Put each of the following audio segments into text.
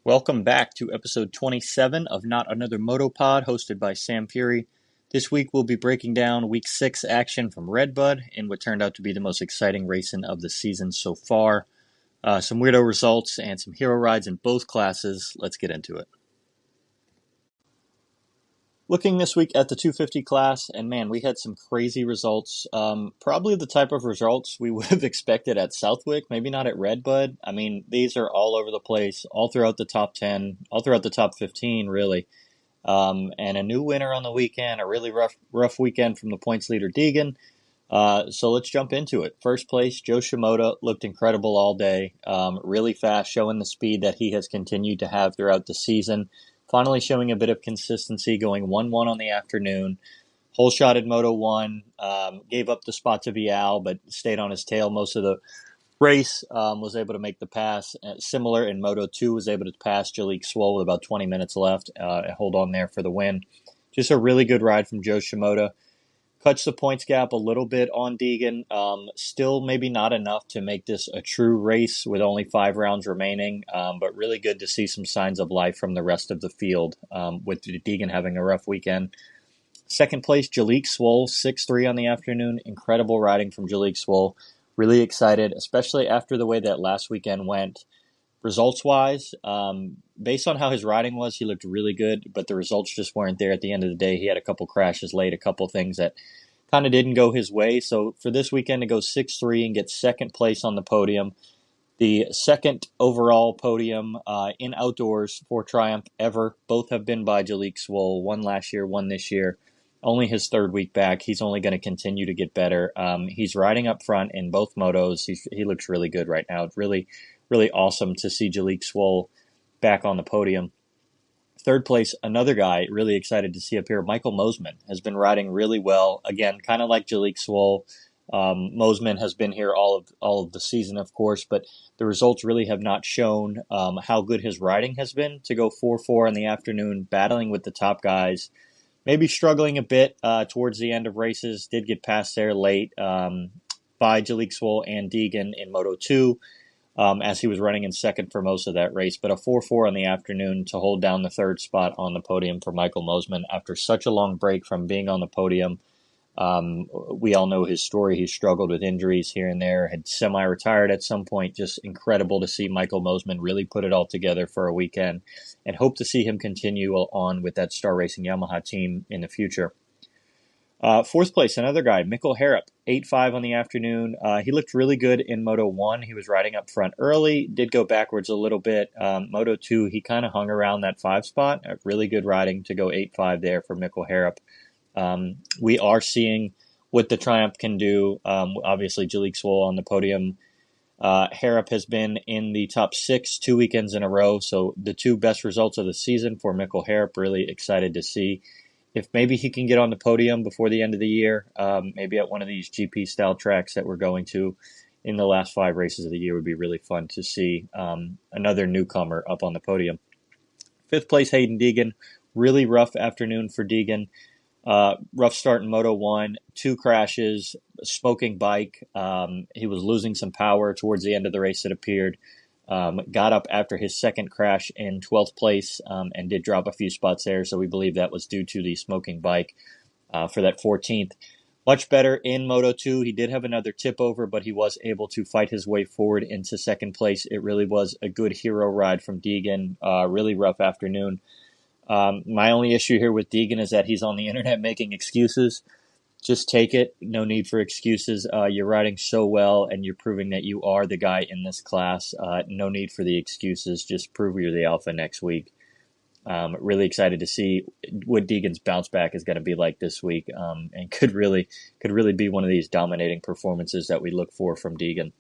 Welcome back to episode 27 of Not Another Moto Pod, hosted by Sam Fury. This week we'll be breaking down Week 6 action from Redbud in what turned out to be the most exciting racing of the season so far. Some weirdo results and some hero rides in both classes. Let's get into it. Looking this week at the 250 class, and man, we had some crazy results. Probably the type of results we would have expected at Southwick, maybe not at Redbud. I mean, these are all over the place, all throughout the top 10, all throughout the top 15, really. And a new winner on the weekend, a really rough weekend from the points leader, Deegan. So let's jump into it. First place, Joe Shimoda looked incredible all day, really fast, showing the speed that he has continued to have throughout the season. Finally showing a bit of consistency, going 1-1 on the afternoon. Hole shot at Moto 1, gave up the spot to Vial, but stayed on his tail most of the race, was able to make the pass. Similar in Moto 2, was able to pass Jalek Swoll with about 20 minutes left, and hold on there for the win. Just a really good ride from Joe Shimoda. Cuts the points gap a little bit on Deegan. Still maybe not enough to make this a true race with only 5 rounds remaining, but really good to see some signs of life from the rest of the field, with Deegan having a rough weekend. Second place, Jalek Swoll, 6-3 on the afternoon. Incredible riding from Jalek Swoll. Really excited, especially after the way that last weekend went. Results-wise, based on how his riding was, he looked really good, but the results just weren't there at the end of the day. He had a couple crashes late, a couple things that kind of didn't go his way. So for this weekend to go 6-3 and get second place on the podium, the second overall podium in outdoors for Triumph ever. Both have been by Jalek Swoll, one last year, one this year. Only his third week back. He's only going to continue to get better. He's riding up front in both motos. He looks really good right now. It's really awesome to see Jalek Swoll back on the podium. Third place, another guy really excited to see up here, Michael Mosiman, has been riding really well. Again, kind of like Jalek Swoll. Mosiman has been here all of the season, of course, but the results really have not shown how good his riding has been to go 4-4 in the afternoon, battling with the top guys. Maybe struggling a bit towards the end of races. Did get past there late by Jalek Swoll and Deegan in Moto 2. As he was running in second for most of that race. But a 4-4 in the afternoon to hold down the third spot on the podium for Michael Mosiman after such a long break from being on the podium. We all know his story. He struggled with injuries here and there, had semi-retired at some point. Just incredible to see Michael Mosiman really put it all together for a weekend, and hope to see him continue on with that Star Racing Yamaha team in the future. Fourth place, another guy, Mikkel Harrop, 8-5 on the afternoon. He looked really good in Moto 1. He was riding up front early, did go backwards a little bit. Moto 2, he kind of hung around that 5 spot. Really good riding to go 8-5 there for Mikkel Harrop. We are seeing what the Triumph can do. Obviously, Jalek Swoll on the podium. Harrop has been in the top 6 2 weekends in a row, so the 2 best results of the season for Mikkel Harrop. Really excited to see if maybe he can get on the podium before the end of the year, maybe at one of these GP-style tracks that we're going to in the last 5 races of the year would be really fun to see another newcomer up on the podium. Fifth place, Hayden Deegan. Really rough afternoon for Deegan. Rough start in Moto 1, 2 crashes, smoking bike. He was losing some power towards the end of the race, it appeared. Got up after his second crash in 12th place and did drop a few spots there, so we believe that was due to the smoking bike for that 14th. Much better in Moto 2. He did have another tip over, but he was able to fight his way forward into second place. It really was a good hero ride from Deegan. Really rough afternoon. My only issue here with Deegan is that he's on the internet making excuses. Just take it. No need for excuses. You're riding so well, and you're proving that you are the guy in this class. No need for the excuses. Just prove you're the alpha next week. Really excited to see what Deegan's bounce back is going to be like this week, and could really be one of these dominating performances that we look for from Deegan.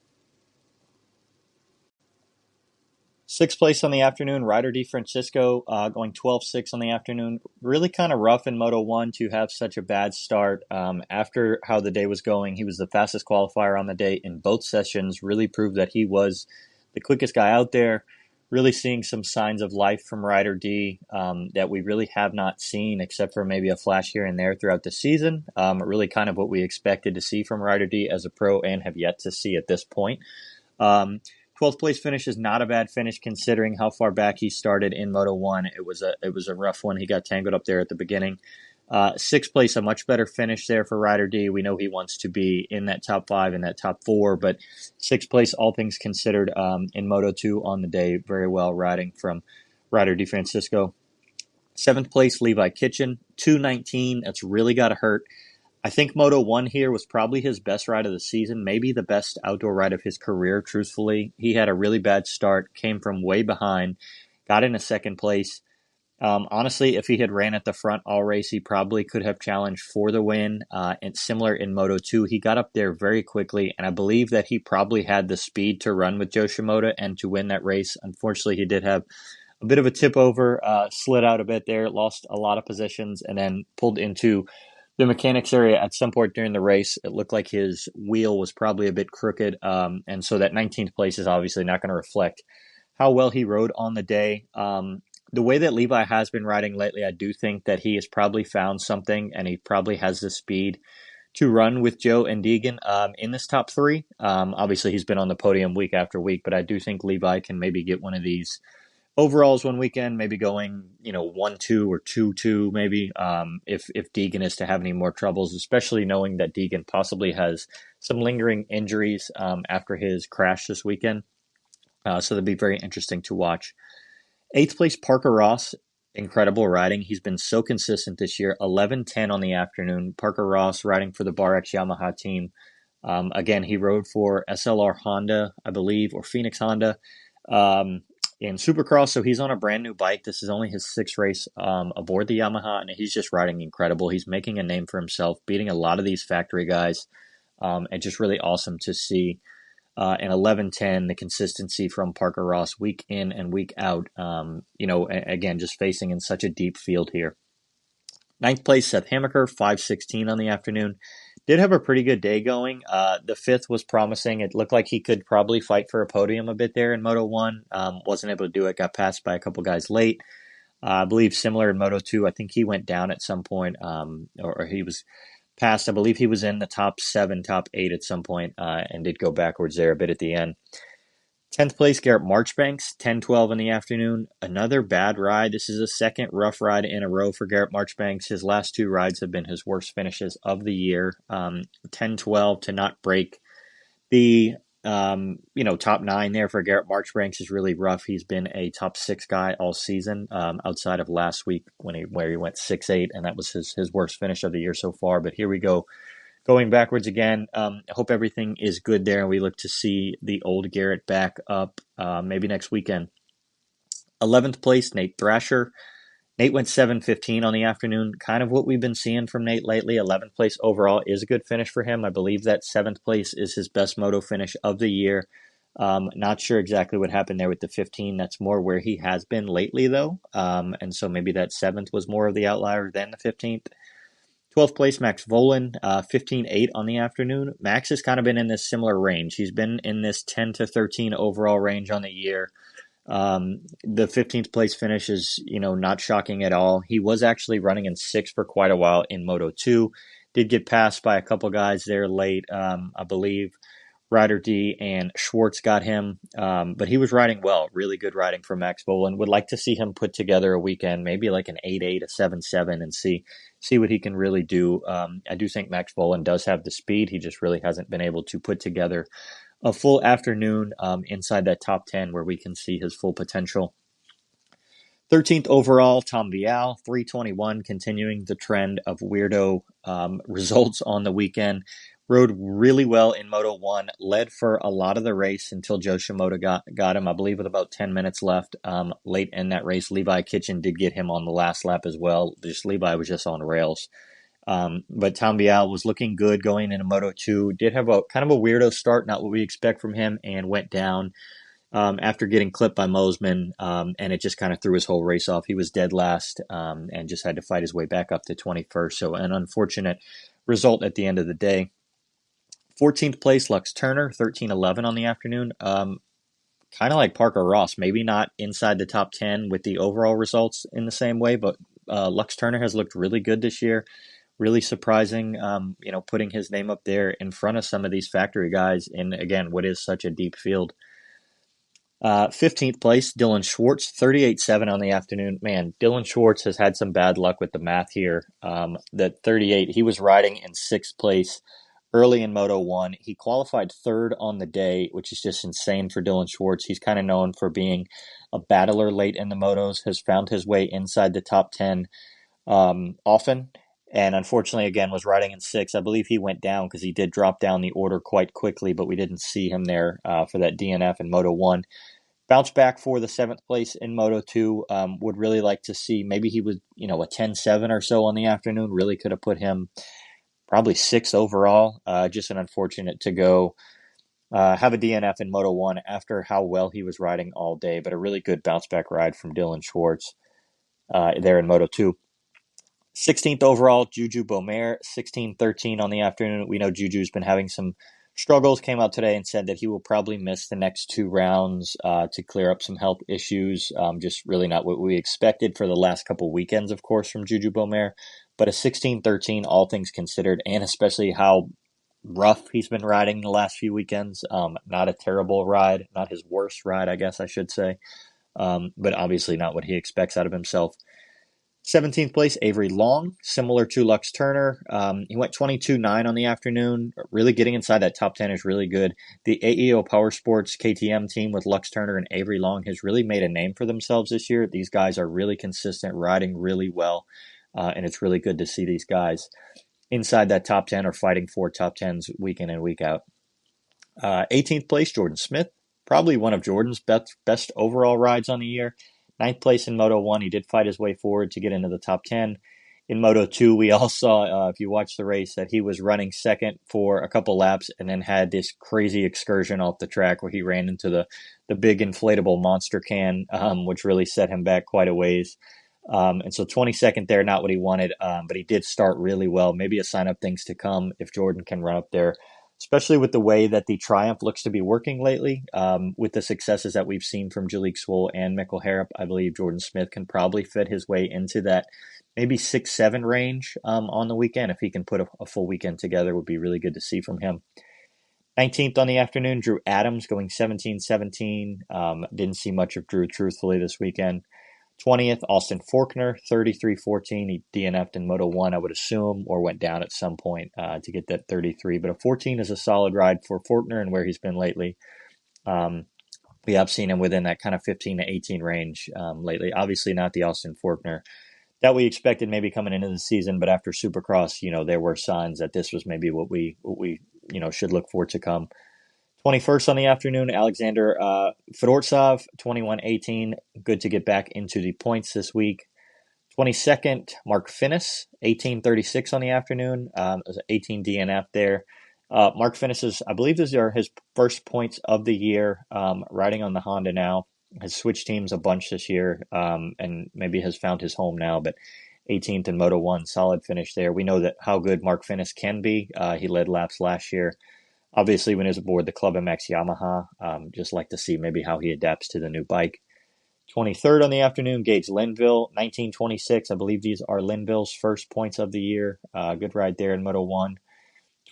Sixth place on the afternoon, Ryder D. Francisco, going 12-6 on the afternoon. Really kind of rough in Moto 1 to have such a bad start. After how the day was going, he was the fastest qualifier on the day in both sessions. Really proved that he was the quickest guy out there. Really seeing some signs of life from Ryder D that we really have not seen, except for maybe a flash here and there throughout the season. Really kind of what we expected to see from Ryder D as a pro and have yet to see at this point. 12th place finish is not a bad finish considering how far back he started in Moto 1. It was a rough one. He got tangled up there at the beginning. 6th place, a much better finish there for Ryder D. We know he wants to be in that top 5, in that top 4, but 6th place, all things considered, in Moto 2 on the day. Very well riding from Ryder D. Francisco. 7th place, Levi Kitchen, 2:19. That's really got to hurt. I think Moto 1 here was probably his best ride of the season, maybe the best outdoor ride of his career, truthfully. He had a really bad start, came from way behind, got into 2nd place. Honestly, if he had ran at the front all race, he probably could have challenged for the win. And similar in Moto 2, he got up there very quickly, and I believe that he probably had the speed to run with Joe Shimoda and to win that race. Unfortunately, he did have a bit of a tip over, slid out a bit there, lost a lot of positions, and then pulled into the mechanics area at some point during the race. It looked like his wheel was probably a bit crooked, and so that 19th place is obviously not going to reflect how well he rode on the day. The way that Levi has been riding lately, I do think that he has probably found something, and he probably has the speed to run with Joe and Deegan in this top 3. Obviously, he's been on the podium week after week, but I do think Levi can maybe get one of these overalls one weekend, maybe going 1-2 or 2-2 maybe, if Deegan is to have any more troubles, especially knowing that Deegan possibly has some lingering injuries after his crash this weekend. So that'd be very interesting to watch. 8th place, Parker Ross. Incredible riding. He's been so consistent this year. 11:10 on the afternoon. Parker Ross riding for the BarX Yamaha team. Again, he rode for SLR Honda, I believe, or Phoenix Honda in Supercross. So he's on a brand new bike. This is only his 6th race aboard the Yamaha, and he's just riding incredible. He's making a name for himself, beating a lot of these factory guys. And just really awesome to see. And 11:10, the consistency from Parker Ross week in and week out, again, just facing in such a deep field here. 9th place, Seth Hammaker, 5:16 on the afternoon. Did have a pretty good day going. The 5th was promising. It looked like he could probably fight for a podium a bit there in Moto 1. Wasn't able to do it, got passed by a couple guys late. I believe similar in Moto 2, I think he went down at some point, or he was passed. I believe he was in the top 7, top 8 at some point, and did go backwards there a bit at the end. 10th place, Garrett Marchbanks, 10:12 in the afternoon. Another bad ride. This is a 2nd rough ride in a row for Garrett Marchbanks. His last 2 rides have been his worst finishes of the year. 10:12 to not break the top 9 there for Garrett Marchbanks is really rough. He's been a top 6 guy all season, outside of last week where he went 6-8, and that was his worst finish of the year so far. But here we go, going backwards again. I hope everything is good there, and we look to see the old Garrett back up maybe next weekend. 11th place, Nate Thrasher. Nate went 7:15 on the afternoon, kind of what we've been seeing from Nate lately. 11th place overall is a good finish for him. I believe that 7th place is his best moto finish of the year. Not sure exactly what happened there with the 15. That's more where he has been lately, though. And so maybe that 7th was more of the outlier than the 15th. 12th place, Max Volan, 15:8 on the afternoon. Max has kind of been in this similar range. He's been in this 10 to 13 overall range on the year. The 15th place finish is, not shocking at all. He was actually running in 6th for quite a while in Moto 2. Did get passed by a couple guys there late. I believe Ryder D and Schwartz got him, but he was riding well. Really good riding from Max Volan. Would like to see him put together a weekend, maybe like an 8-8, a 7-7, and see what he can really do. I do think Max Volan does have the speed. He just really hasn't been able to put together a full afternoon inside that top 10 where we can see his full potential. 13th overall, Tom Vial, 3:21, continuing the trend of weirdo results on the weekend. Rode really well in Moto 1, led for a lot of the race until Joe Shimoda got him, I believe, with about 10 minutes left. Late in that race, Levi Kitchen did get him on the last lap as well. Levi was just on rails. But Tom Vial was looking good going into Moto 2. Did have a kind of a weirdo start, not what we expect from him, and went down after getting clipped by Mosman, and it just kind of threw his whole race off. He was dead last and just had to fight his way back up to 21st. So an unfortunate result at the end of the day. 14th place, Lux Turner, 13:11 on the afternoon. Kind of like Parker Ross, maybe not inside the top 10 with the overall results in the same way, but Lux Turner has looked really good this year. Really surprising, putting his name up there in front of some of these factory guys in, again, what is such a deep field. 15th place, Dylan Schwartz, 38.7 on the afternoon. Man, Dylan Schwartz has had some bad luck with the math here. That 38, he was riding in 6th place early in Moto 1. He qualified 3rd on the day, which is just insane for Dylan Schwartz. He's kind of known for being a battler late in the motos, has found his way inside the top 10 often. And unfortunately, again, was riding in 6. I believe he went down because he did drop down the order quite quickly, but we didn't see him there for that DNF in Moto 1. Bounce back for the 7th place in Moto 2. Would really like to see, maybe he was, a 10.7 or so on the afternoon. Really could have put him probably 6th overall. Just an unfortunate to go have a DNF in Moto 1 after how well he was riding all day, but a really good bounce back ride from Dylan Schwartz there in Moto 2. 16th overall, Juju Bomer, 16.13 on the afternoon. We know Juju's been having some struggles, came out today and said that he will probably miss the next 2 rounds to clear up some health issues. Just really not what we expected for the last couple weekends, of course, from Juju Bomer. But a 16.13, all things considered, and especially how rough he's been riding the last few weekends. Not a terrible ride, not his worst ride, I guess I should say. But obviously not what he expects out of himself. 17th place, Avery Long, similar to Lux Turner. He went 22.9 on the afternoon. Really getting inside that top 10 is really good. The AEO Power Sports KTM team with Lux Turner and Avery Long has really made a name for themselves this year. These guys are really consistent, riding really well, and it's really good to see these guys inside that top 10 or fighting for top 10s week in and week out. 18th place, Jordan Smith. Probably one of Jordan's best overall rides on the year. 9th place in Moto 1. He did fight his way forward to get into the top 10. In Moto 2, we all saw, if you watched the race, that he was running second for a couple laps and then had this crazy excursion off the track where he ran into the big inflatable monster can, which really set him back quite a ways. And so 22nd there, not what he wanted, but he did start really well. Maybe a sign of things to come if Jordan can run up there, especially with the way that the Triumph looks to be working lately. With the successes that we've seen from Jalek Swoll and Mikkel Harrop, I believe Jordan Smith can probably fit his way into that maybe 6-7 range on the weekend. If he can put a full weekend together, would be really good to see from him. 19th on the afternoon, Drew Adams going 17-17. Didn't see much of Drew, truthfully, this weekend. 20th, Austin Faulkner, 33-14. He DNF'd in Moto 1, I would assume, or went down at some point to get that 33. But a 14 is a solid ride for Faulkner and where he's been lately. We have seen him within that kind of 15 to 18 range lately. Obviously not the Austin Faulkner that we expected maybe coming into the season, but after Supercross, there were signs that this was maybe what we should look for to come. 21st on the afternoon, Alexander Fedortsov, 21-18. Good to get back into the points this week. 22nd, Mark Finnis, 18-36 on the afternoon. It was an 18 DNF there. Mark Finnis I believe these are his first points of the year, riding on the Honda now. Has switched teams a bunch this year, and maybe has found his home now, but 18th in Moto 1, solid finish there. We know that how good Mark Finnis can be. He led laps last year. Obviously, when he was aboard the Club MX Yamaha, just like to see maybe how he adapts to the new bike. 23rd on the afternoon, Gage Linville, 19-26. I believe these are Linville's first points of the year. Good ride there in Moto 1.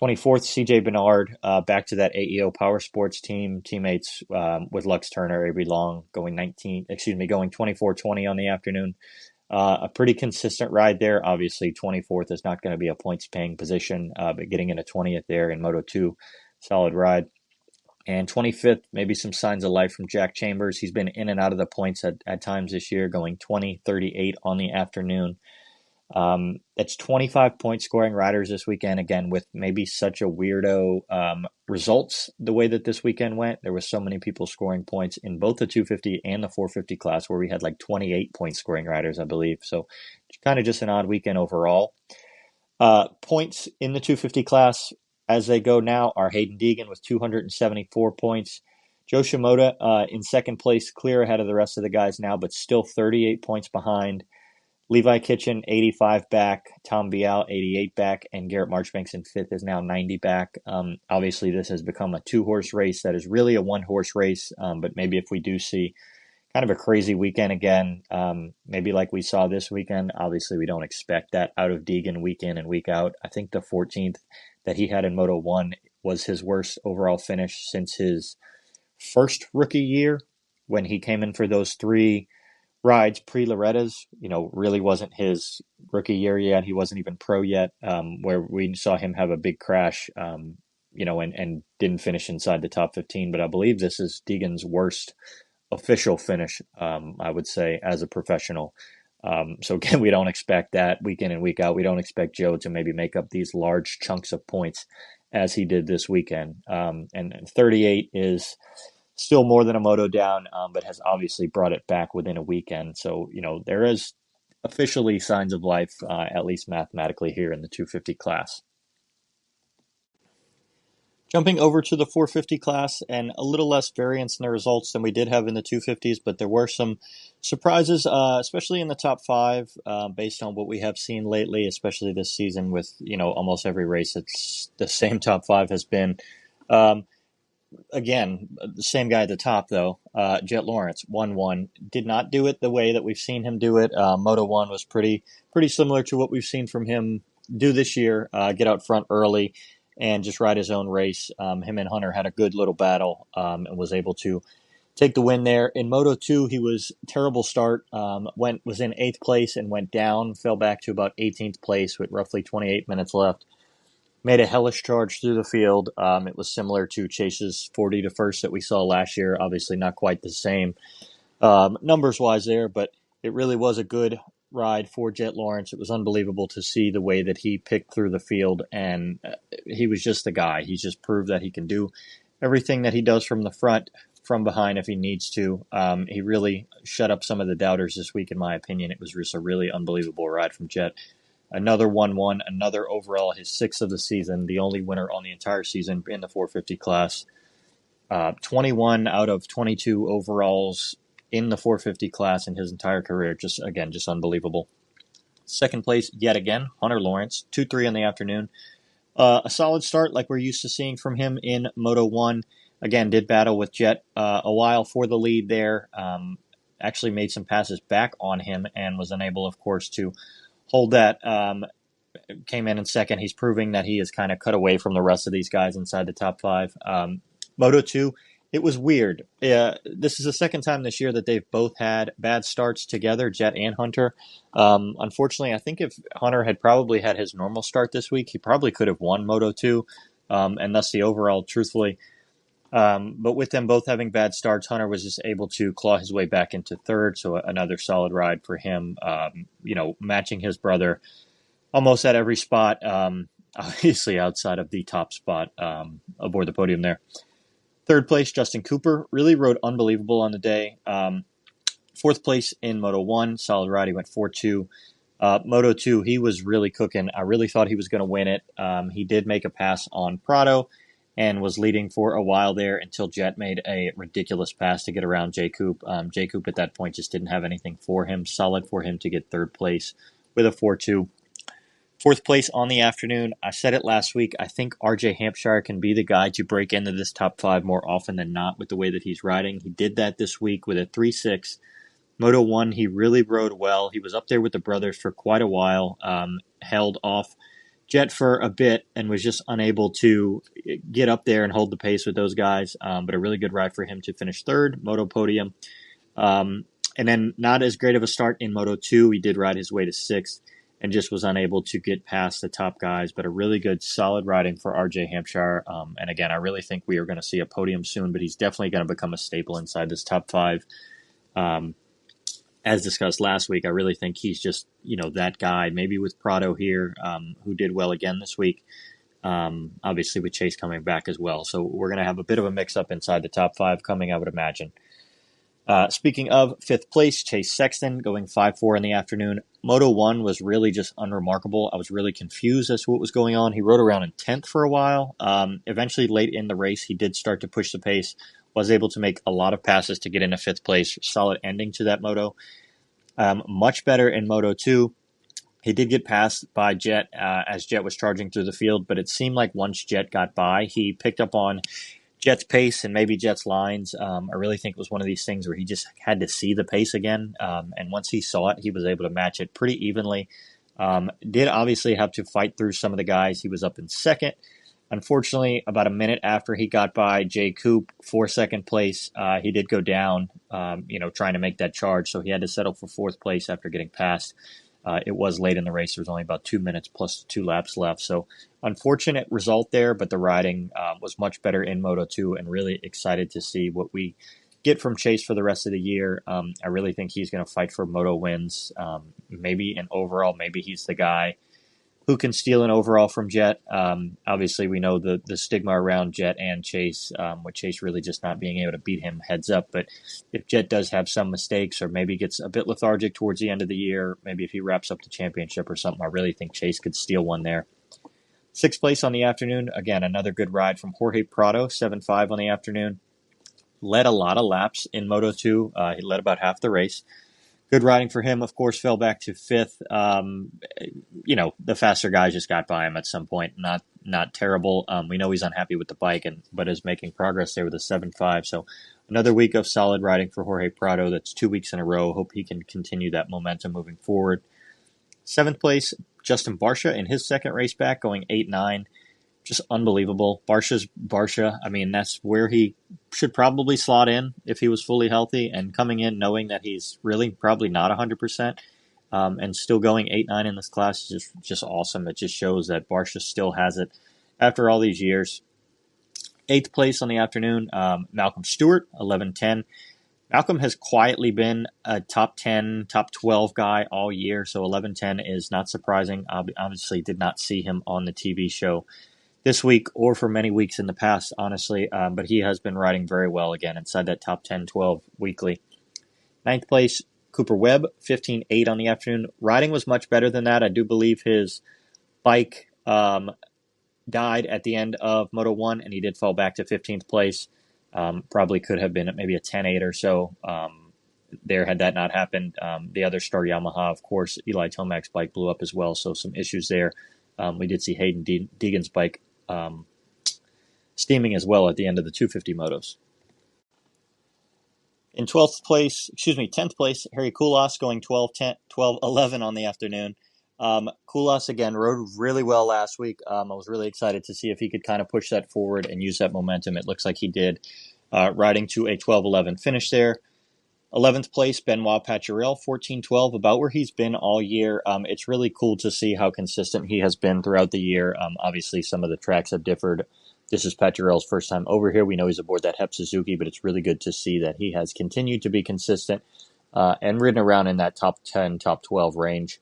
24th, CJ Bernard, back to that AEO Power Sports team, teammates with Lux Turner, Avery Long, going 24-20 on the afternoon. A pretty consistent ride there. Obviously, 24th is not going to be a points-paying position, but getting into 20th there in Moto 2, solid ride. And 25th, maybe some signs of life from Jack Chambers. He's been in and out of the points at times this year, going 20-38 on the afternoon. It's 25 point scoring riders this weekend, again, with maybe such a weirdo results the way that this weekend went. There was so many people scoring points in both the 250 and the 450 class where we had like 28 point scoring riders, I believe. So kind of just an odd weekend overall. Points in the 250 class as they go now are Hayden Deegan with 274 points. Joe Shimoda in second place, clear ahead of the rest of the guys now, but still 38 points behind. Levi Kitchen, 85 back. Tom Bial, 88 back. And Garrett Marchbanks in fifth is now 90 back. Obviously, this has become a two-horse race that is really a one-horse race. But maybe if we do see kind of a crazy weekend again, maybe like we saw this weekend, obviously we don't expect that out of Deegan week in and week out. I think the 14th that he had in Moto 1 was his worst overall finish since his first rookie year. when he came in for those three rides pre-Loretta's, really wasn't his rookie year yet. He wasn't even pro yet, where we saw him have a big crash, and didn't finish inside the top 15. But I believe this is Deegan's worst official finish, I would say, as a professional. So again, we don't expect that week in and week out. We don't expect Joe to maybe make up these large chunks of points as he did this weekend. And 38 is still more than a moto down, but has obviously brought it back within a weekend. So, there is officially signs of life, at least mathematically, here in the 250 class. Jumping over to the 450 class, and a little less variance in the results than we did have in the 250s, but there were some surprises, especially in the top five, based on what we have seen lately, especially this season with, almost every race. It's the same top five has been. Again, the same guy at the top, though. Jet Lawrence, 1-1. Did not do it the way that we've seen him do it. Moto 1 was pretty similar to what we've seen from him do this year. Get out front early and just ride his own race. Him and Hunter had a good little battle, and was able to take the win there. In Moto 2, he was terrible start. Was in 8th place and went down, fell back to about 18th place with roughly 28 minutes left. Made a hellish charge through the field. It was similar to Chase's 40 to first that we saw last year. Obviously not quite the same numbers-wise there, but it really was a good ride for Jet Lawrence. It was unbelievable to see the way that he picked through the field, and he was just the guy. He's just proved that he can do everything that he does from the front, from behind if he needs to. He really shut up some of the doubters this week, in my opinion. It was just a really unbelievable ride from Jet. Another 1-1, another overall, his 6th of the season, the only winner on the entire season in the 450 class. 21 out of 22 overalls in the 450 class in his entire career. Just unbelievable. Second place, yet again, Hunter Lawrence, 2-3 in the afternoon. A solid start like we're used to seeing from him in Moto 1. Again, did battle with Jet a while for the lead there. Actually made some passes back on him and was unable, of course, to hold that. Came in second. He's proving that he is kind of cut away from the rest of these guys inside the top five. Moto 2, it was weird. This is the second time this year that they've both had bad starts together, Jet and Hunter. Unfortunately, I think if Hunter had probably had his normal start this week, he probably could have won Moto 2, and thus the overall, truthfully. But with them both having bad starts, Hunter was just able to claw his way back into third, so another solid ride for him, matching his brother almost at every spot, obviously outside of the top spot aboard the podium there. Third place, Justin Cooper, really rode unbelievable on the day. Fourth place in Moto 1, solid ride, he went 4-2. Moto 2, he was really cooking. I really thought he was going to win it. He did make a pass on Prado and was leading for a while there until Jet made a ridiculous pass to get around J. Coop. J. Coop at that point just didn't have anything for him. Solid for him to get third place with a 4-2. Fourth place on the afternoon. I said it last week. I think RJ Hampshire can be the guy to break into this top five more often than not with the way that he's riding. He did that this week with a 3-6. Moto 1, he really rode well. He was up there with the brothers for quite a while, held off Jet for a bit and was just unable to get up there and hold the pace with those guys. But a really good ride for him to finish third, Moto podium. And then not as great of a start in Moto 2. He did ride his way to sixth and just was unable to get past the top guys. But a really good, solid riding for RJ Hampshire. And again, I really think we are going to see a podium soon, but he's definitely going to become a staple inside this top five. As discussed last week, I really think he's just, that guy, maybe with Prado here, who did well again this week. Obviously with Chase coming back as well. So we're going to have a bit of a mix-up inside the top five coming, I would imagine. Speaking of fifth place, Chase Sexton going 5-4 in the afternoon. Moto 1 was really just unremarkable. I was really confused as to what was going on. He rode around in 10th for a while. Eventually, late in the race, he did start to push the pace, was able to make a lot of passes to get into fifth place. Solid ending to that moto. Much better in Moto 2. He did get passed by Jet as Jet was charging through the field, but it seemed like once Jet got by, he picked up on Jet's pace and maybe Jet's lines. I really think it was one of these things where he just had to see the pace again. And once he saw it, he was able to match it pretty evenly. Did obviously have to fight through some of the guys. He was up in second, Unfortunately, about a minute after he got by Jay Coop for second place, he did go down, trying to make that charge. So he had to settle for fourth place after getting passed. It was late in the race. There was only about 2 minutes plus 2 laps left. So unfortunate result there, but the riding was much better in Moto2, and really excited to see what we get from Chase for the rest of the year. I really think he's going to fight for Moto wins. Maybe an overall, maybe he's the guy who can steal an overall from Jet. Obviously, we know the stigma around Jet and Chase, with Chase really just not being able to beat him heads up. But if Jet does have some mistakes or maybe gets a bit lethargic towards the end of the year, maybe if he wraps up the championship or something, I really think Chase could steal one there. Sixth place on the afternoon, again, another good ride from Jorge Prado, 7.5 on the afternoon. Led a lot of laps in Moto2. He led about half the race. Good riding for him, of course, fell back to fifth. The faster guys just got by him at some point. Not terrible. We know he's unhappy with the bike, but is making progress there with a 7.5. So another week of solid riding for Jorge Prado. That's 2 weeks in a row. Hope he can continue that momentum moving forward. Seventh place, Justin Barcia in his second race back, going 8.9. Just unbelievable. Barcia's Barcia. I mean, that's where he should probably slot in if he was fully healthy, and coming in knowing that he's really probably not 100%, and still going 8.9 in this class is just awesome. It just shows that Barcia still has it after all these years. Eighth place on the afternoon, Malcolm Stewart, 11.10. Malcolm has quietly been a top 10, top 12 guy all year, so 11.10 is not surprising. Obviously did not see him on the TV show this week or for many weeks in the past, honestly, but he has been riding very well again inside that top 10, 12 weekly. Ninth place, Cooper Webb, 15.8 on the afternoon. Riding was much better than that. I do believe his bike died at the end of Moto 1, and he did fall back to 15th place. Probably could have been at maybe a 10.8 or so there had that not happened. The other star Yamaha, of course, Eli Tomac's bike blew up as well, so some issues there. We did see Hayden Deegan's bike steaming as well at the end of the 250 motos. In 10th place, Harry Koulas going 12.11 on the afternoon. Koulas, again, rode really well last week. I was really excited to see if he could kind of push that forward and use that momentum. It looks like he did, riding to a 12.11 finish there. 11th place, Benoit Paturel, 14.12, about where he's been all year. It's really cool to see how consistent he has been throughout the year. Obviously, some of the tracks have differed. This is Paturel's first time over here. We know he's aboard that Hep Suzuki, but it's really good to see that he has continued to be consistent and ridden around in that top 10, top 12 range.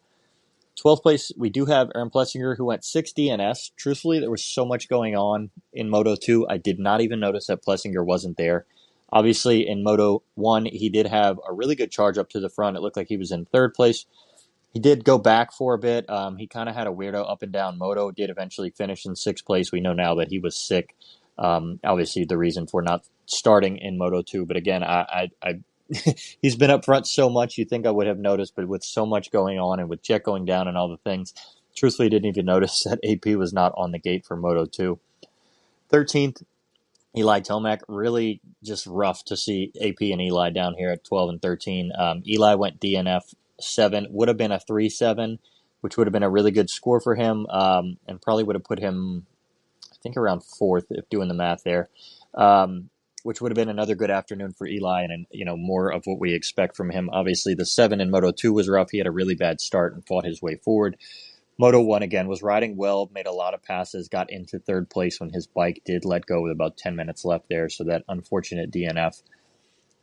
12th place, we do have Aaron Plessinger, who went 6 DNS. Truthfully, there was so much going on in Moto 2, I did not even notice that Plessinger wasn't there. Obviously, in Moto 1, he did have a really good charge up to the front. It looked like he was in third place. He did go back for a bit. He kind of had a weirdo up and down moto, did eventually finish in sixth place. We know now that he was sick. Obviously, the reason for not starting in Moto 2. But again, I he's been up front so much, you think I would have noticed, but with so much going on and with Jet going down and all the things, truthfully didn't even notice that AP was not on the gate for Moto 2. 13th, Eli Tomac, really just rough to see AP and Eli down here at 12 and 13. Eli went DNF 7, would have been a 3-7, which would have been a really good score for him, and probably would have put him, I think, around fourth, if doing the math there, which would have been another good afternoon for Eli and, more of what we expect from him. Obviously, the 7 in Moto 2 was rough. He had a really bad start and fought his way forward. Moto 1, again, was riding well, made a lot of passes, got into third place when his bike did let go with about 10 minutes left there, so that unfortunate DNF.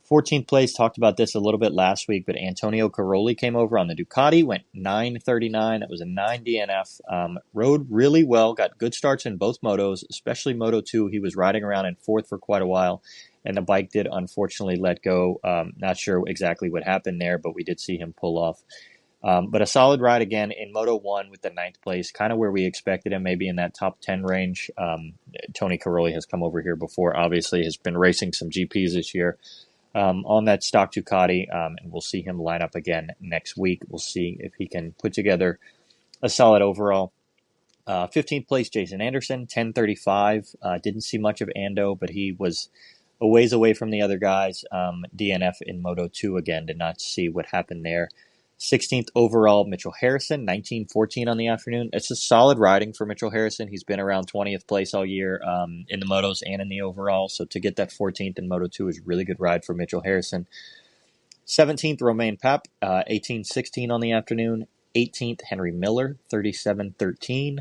14th place, talked about this a little bit last week, but Antonio Caroli came over on the Ducati, went 9.39. That was a 9 DNF. Rode really well, got good starts in both motos, especially Moto 2. He was riding around in fourth for quite a while, and the bike did unfortunately let go. Not sure exactly what happened there, but we did see him pull off. But a solid ride again in Moto 1 with the 9th place, kind of where we expected him, maybe in that top 10 range. Tony Caroli has come over here before, obviously, has been racing some GPs this year on that stock Ducati, and we'll see him line up again next week. We'll see if he can put together a solid overall. 15th place, Jason Anderson, 10.35. Didn't see much of Ando, but he was a ways away from the other guys. DNF in Moto 2 again, did not see what happened there. 16th overall, Mitchell Harrison, 19-14 on the afternoon. It's a solid riding for Mitchell Harrison. He's been around 20th place all year in the motos and in the overall. So to get that 14th in Moto 2 is a really good ride for Mitchell Harrison. 17th, Romain Pap, 18-16 on the afternoon. 18th, Henry Miller, 37-13.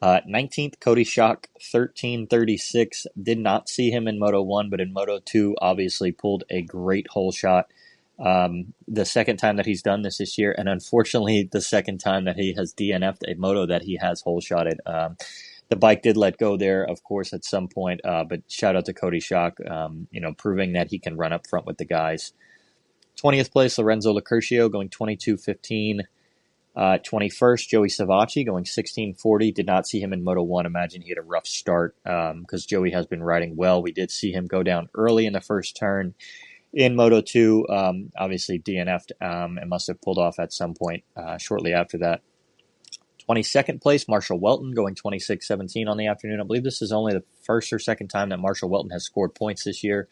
19th, Cody Schock, 13-36. Did not see him in Moto 1, but in Moto 2, obviously pulled a great hole shot. The second time that he's done this year, and unfortunately the second time that he has DNF'd a moto that he has hole shotted. The bike did let go there, of course, at some point, but shout out to Cody Schock, proving that he can run up front with the guys. 20th place, Lorenzo Locurcio going 22-15. 21st, Joey Savacci going 16-40. Did not see him in Moto 1. Imagine he had a rough start because Joey has been riding well. We did see him go down early in the first turn. In Moto 2, obviously DNF'd and must have pulled off at some point shortly after that. 22nd place, Marshall Welton going 26-17 on the afternoon. I believe this is only the first or second time that Marshall Welton has scored points this year.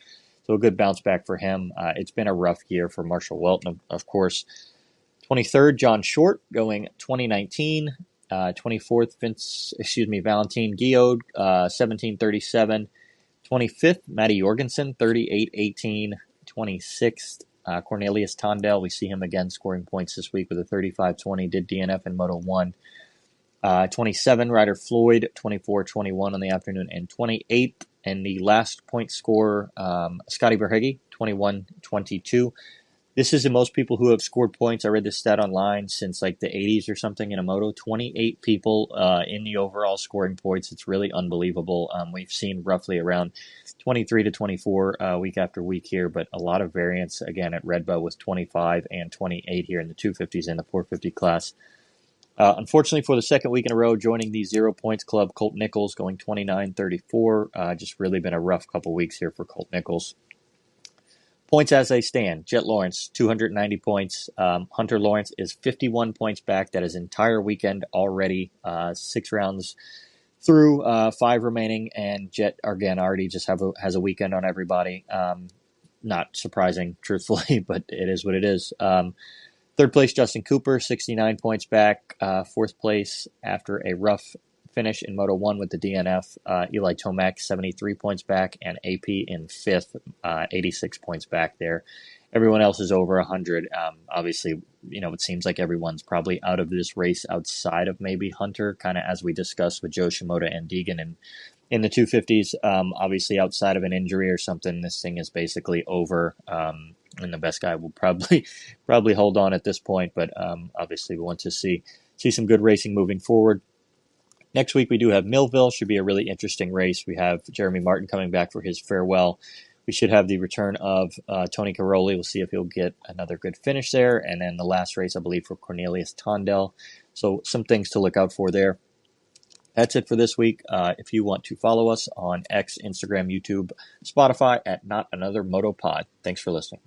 So a good bounce back for him. It's been a rough year for Marshall Welton, of course. 23rd, John Short going 2019. 24th, Valentin Guillaume, 17-37. 25th, Matty Jorgensen, 38-18. 26th, Cornelius Tondel. We see him again scoring points this week with a 35-20. Did DNF in Moto 1. 27, Ryder Floyd, 24-21 on the afternoon. And 28th, and the last point scorer, Scotty Verhege, 21-22. This is the most people who have scored points. I read this stat online since like the 80s or something in a moto. 28 people in the overall scoring points. It's really unbelievable. We've seen roughly around 23 to 24 week after week here, but a lot of variance again at Red Bull with 25 and 28 here in the 250s and the 450 class. Unfortunately, for the second week in a row, joining the 0 points club, Colt Nichols going 29-34. Just really been a rough couple weeks here for Colt Nichols. Points as they stand. Jet Lawrence, 290 points. Hunter Lawrence is 51 points back. That is entire weekend already. 6 rounds through, 5 remaining. And Jet, again, already just has a weekend on everybody. Not surprising, truthfully, but it is what it is. Third place, Justin Cooper, 69 points back. Fourth place, after a rough finish in Moto 1 with the DNF, Eli Tomac, 73 points back, and AP in 5th, 86 points back there. Everyone else is over 100. Obviously, it seems like everyone's probably out of this race outside of maybe Hunter, kind of as we discussed with Joe Shimoda and Deegan and in the 250s. Obviously, outside of an injury or something, this thing is basically over. And the best guy will probably hold on at this point, but obviously we want to see some good racing moving forward. Next week, we do have Millville. Should be a really interesting race. We have Jeremy Martin coming back for his farewell. We should have the return of Tony Caroli. We'll see if he'll get another good finish there. And then the last race, I believe, for Cornelius Tondel. So some things to look out for there. That's it for this week. If you want to follow us on X, Instagram, YouTube, Spotify at Not Another Moto Pod. Thanks for listening.